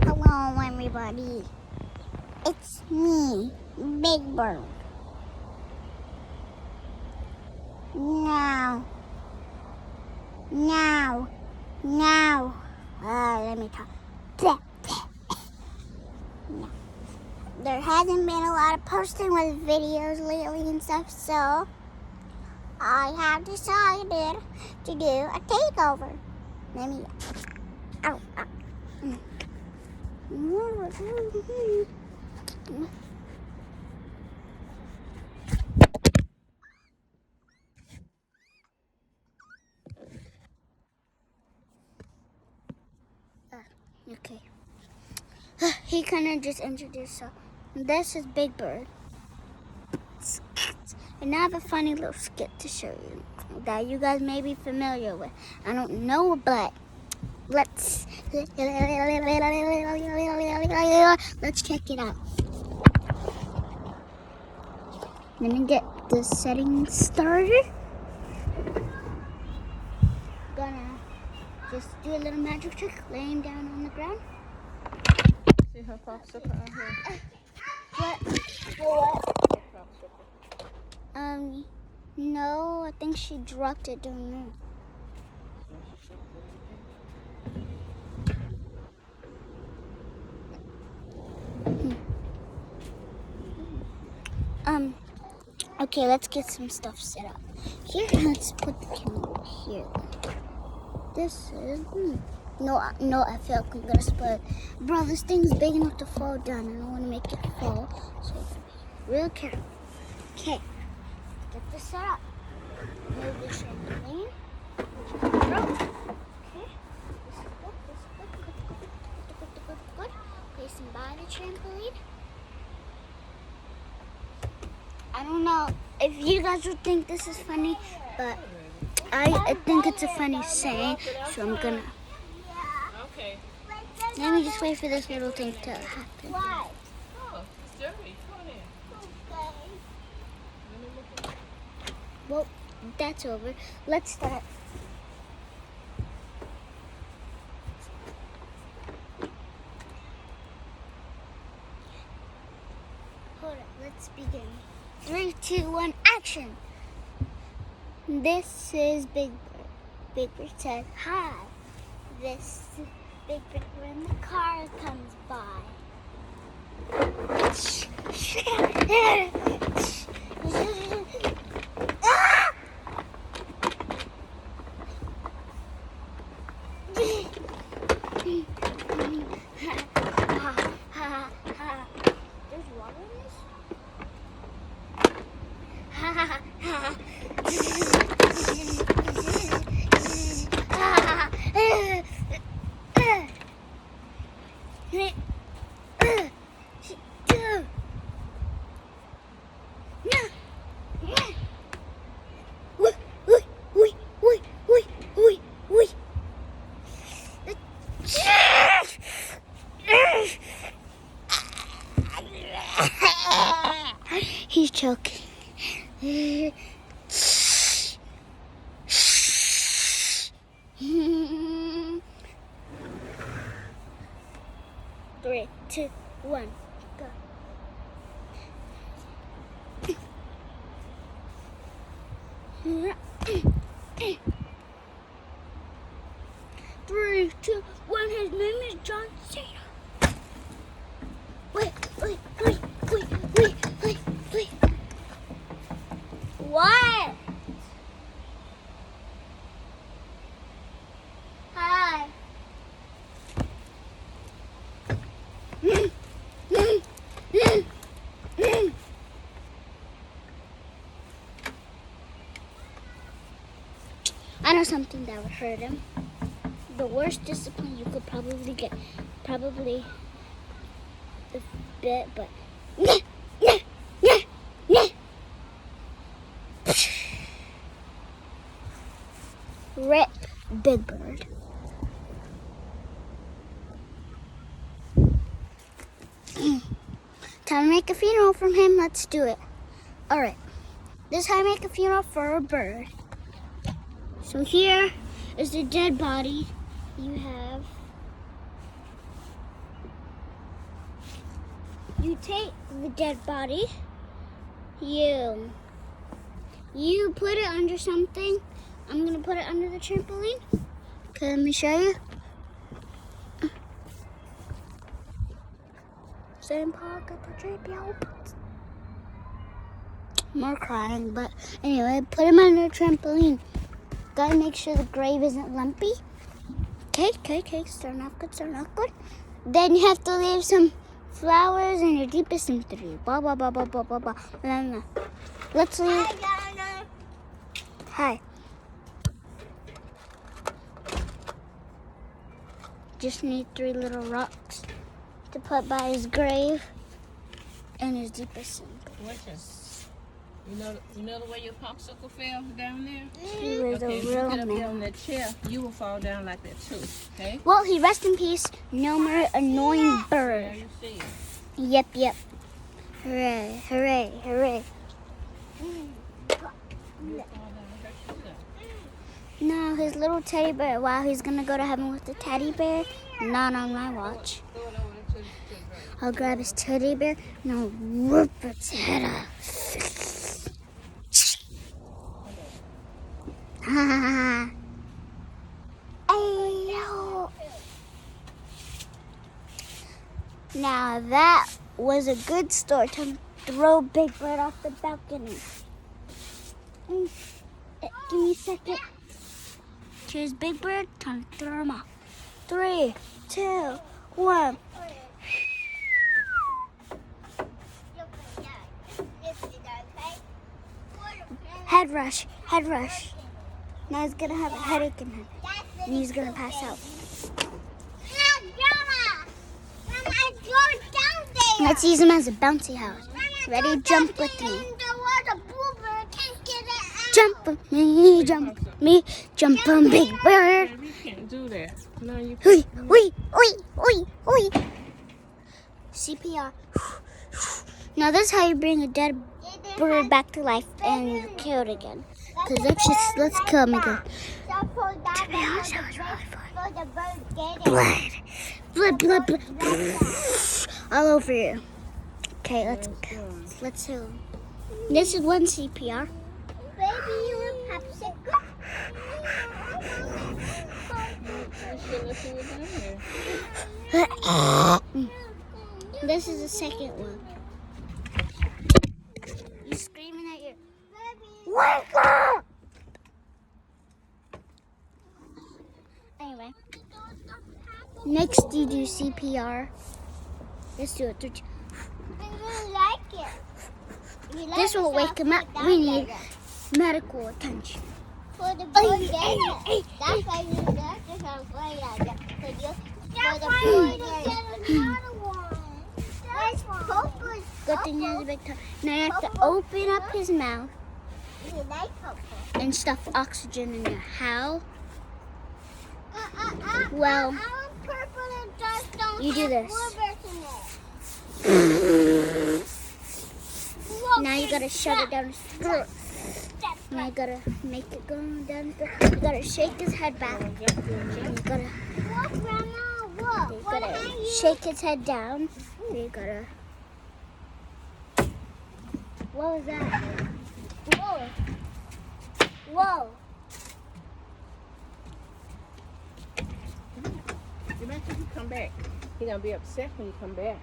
Hello, everybody. It's me, Big Bird. Now. Let me talk. No. There hasn't been a lot of posting with videos lately and stuff, so I have decided to do a takeover. Let me. Ow. Okay. He kind of just introduced, so this is Big Bird. And I have a funny little skit to show you that you guys may be familiar with. I don't know, but let's check it out. Let me get the settings started. Gonna just do a little magic trick, laying down on the ground. See her popsicle out here? What? No, I think she dropped it down there. Okay, let's get some stuff set up. Here, let's put the camera here. This is, no, I feel like I'm gonna spoil it. Bro, this thing's big enough to fall down. I don't want to make it fall, so real careful. Okay, get this set up. Move the trampoline. Bro. Okay, this is good. Place him by the trampoline. I don't know if you guys would think this is funny, but I think it's a funny saying, so I'm gonna. Okay. Let me just wait for this little thing to happen. Oh, it's dirty. Come on in. Well, that's over. Let's start. Hold on, let's begin. 3, 2, 1, action! This is Big Bird. Big Bird says, hi. This is Big Bird when the car comes by. There's water in this? He's choking. 3, 2, 1, go. Three, two, one. His name is John Cena. Wait. What? Hi. I know something that would hurt him. The worst discipline you could probably get. Probably a bit, but. Rip Big Bird. Time to make a funeral from him. Let's do it. All right. This is how I make a funeral for a bird. So here is the dead body. You have You take the dead body. You put it under something. I'm gonna put it under the trampoline. Okay, let me show you. Same Park at the trampoline. More crying, but anyway, put him under the trampoline. Gotta make sure the grave isn't lumpy. Okay, starting off good. Then you have to leave some flowers and your deepest sympathy. Blah, blah, blah, blah, blah, blah, blah. Let's leave. Hi. Just need 3 little rocks to put by his grave and his deepest sympathy. You know the way your popsicle fell down there? He was Okay, a if you real get up there man. on that chair, you will fall down like that too, okay? Well, he rest in peace. No more annoying Yeah, bird. you see it. Yep. Hooray. You fall down, hurt yourself. No, his little teddy bear. Wow, he's gonna go to heaven with the teddy bear. Not on my watch. Throw it over to the right. I'll grab his teddy bear and I'll rip its head off. Ayo. Now that was a good story. Time to throw Big Bird off the balcony. Give me a second. Cheers, Big Bird. Time to throw him off. 3, 2, 1. Head rush. Now he's gonna have a headache and he's gonna pass out. Let's use him as a bouncy house. Ready? Jump with me. Jump with me, jump on Big Bird. You can't do that. No, you Oi, can't. oi. CPR. Now this is how you bring a dead bird back to life and kill it again. Cause let's kill him again. To be honest, that was really fun. Blood. All over you. Okay, let's heal him. This is 1 CPR. You shouldn't have threw it down there. This is the second one. You screaming at your wake up! Anyway, next you do CPR. Let's do it. 3, 2. This will wake him up. We need medical attention. For the Hey, bird, that's why you got this on play like that. For the bird, another one. That's Popo's. Good thing he has a big tongue. Now you have to open up his mouth You like Popo. and stuff oxygen in there. How? Well, I want purple and dark stone. you do and this. blueberries in there. Now you gotta shove it down his throat. Now you gotta make it go down his throat. You gotta shake his head back. And you gotta Look, Grandma, look. What are you? shake his head down. And you gotta. What was that? Whoa. Imagine you come back. He's gonna be upset when you come back.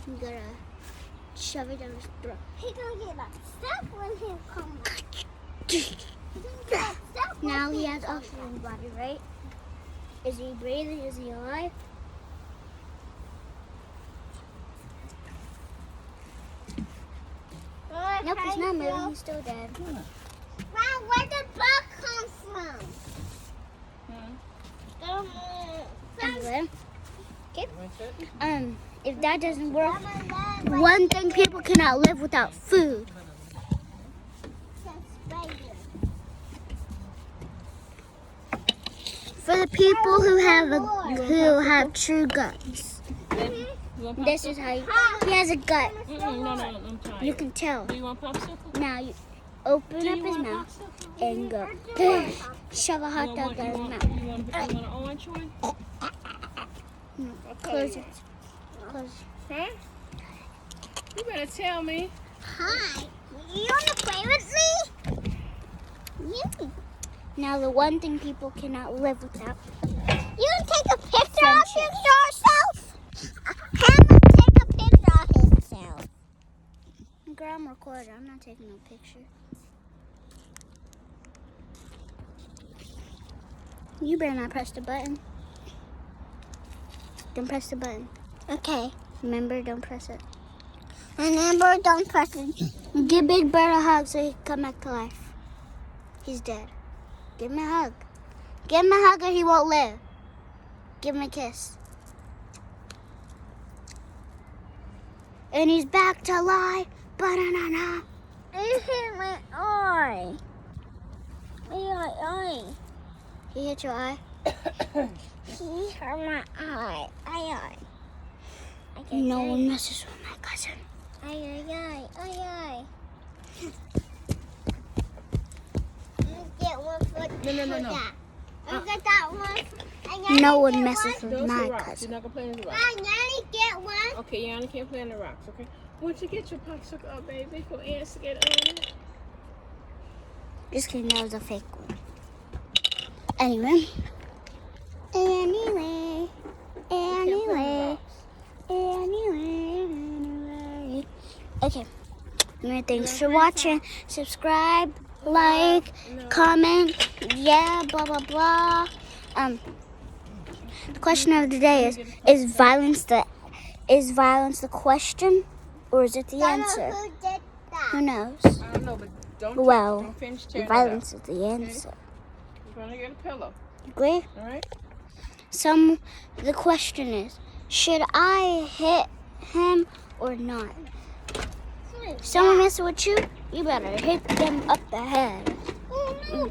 You gotta shove it down his throat. He gonna get upset when he comes back. Now he has oxygen in his body, right? Is he breathing? Is he alive? Nope, he's not moving. He's still dead. Wow, where did blood come from? Anyway, What's it? if that doesn't work, one thing people cannot live without food. For the people who have true guts, You want this is how he has a gut. No, I'm tired. You can tell. Do you want popsicle? Now you open Do up you his want mouth popsicle? and go shove a hot dog in his mouth. You want an orange one? Okay. Close it. Close it. Huh? You better tell me. Hi. You want to play with me? Yeah. Now the one thing people cannot live without. You can take a picture Friendship. of yourself. Hammer take a picture of himself. Girl, I'm recording. I'm not taking no picture. You better not press the button. Don't press the button. Okay. Remember, don't press it. Remember, don't press it. Give Big Bird a hug so he can come back to life. He's dead. Give him a hug. Give him a hug or he won't live. Give him a kiss. And he's back to life. Ba-da-na-na. It hit my eye. My eye. He hit your eye? He hurt my eye. Eye. No one messes with my cousin. Eye. Get one for No. that. I got that one. No one messes with Those my are rocks. cousin. You're not gonna play in the rocks. I nearly get one. Okay, you only can't play in the rocks, okay? Once you get your popsicle up, baby, go ants to get on it. Just kidding, that was a fake one. Anyway. Okay. Anyway, thanks for watching. Subscribe, like, comment. Yeah, blah, blah, blah. The question of the day is violence the question? Or is it the answer? Who did that? Who knows? I don't know, but don't finish tearing Violence it is the answer. up. You're gonna get a pillow, Agree? all right? The question is, should I hit him or not? Someone messing with you, you better hit them up the head. Oh, no.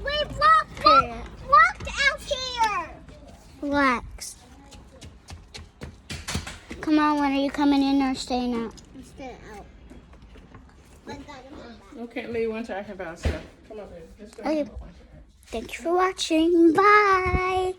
Wait, locked out here. Relax. Come on, when are you coming in or staying out? I'm staying out. Okay, Lee, one talking about stuff. Come on, baby. Let's go. Okay. Thank you for watching. Bye.